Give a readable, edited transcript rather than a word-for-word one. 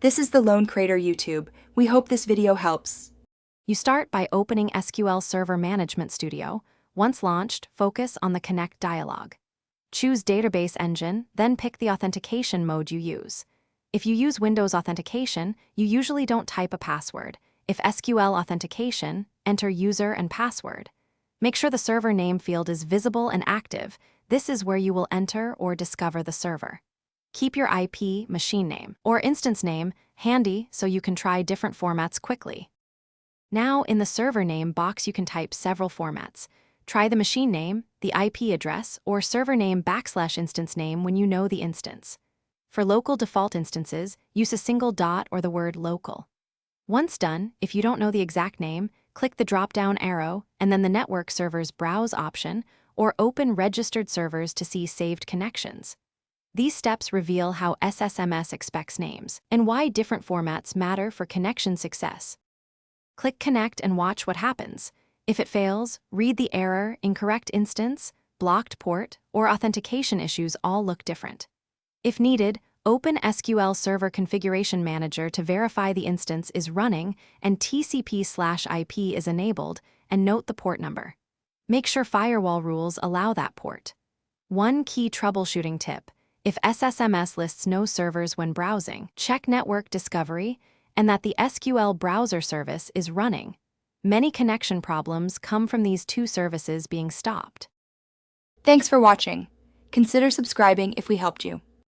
This is the Lone Crater YouTube. We hope this video helps. You start by opening SQL Server Management Studio. Once launched, focus on the Connect dialog. Choose Database Engine, then pick the authentication mode you use. If you use Windows Authentication, you usually don't type a password. If SQL Authentication, enter user and password. Make sure the server name field is visible and active. This is where you will enter or discover the server. Keep your IP, machine name, or instance name handy so you can try different formats quickly. Now, in the server name box, you can type several formats. Try the machine name, the IP address, or server name / instance name when you know the instance. For local default instances, use a single dot or the word local. Once done, if you don't know the exact name, click the drop-down arrow and then the Network Servers Browse option, or open Registered Servers to see saved connections. These steps reveal how Ssms expects names and why different formats matter for connection success. Click Connect and watch what happens. If it fails, read the error, incorrect instance, blocked port, or authentication issues all look different. If needed, open SQL Server Configuration Manager to verify the instance is running and TCP/IP is enabled, and note the port number. Make sure firewall rules allow that port. One key troubleshooting tip: if Ssms lists no servers when browsing, check Network Discovery and that the SQL browser service is running. Many connection problems come from these two services being stopped. Thanks for watching. Consider subscribing if we helped you.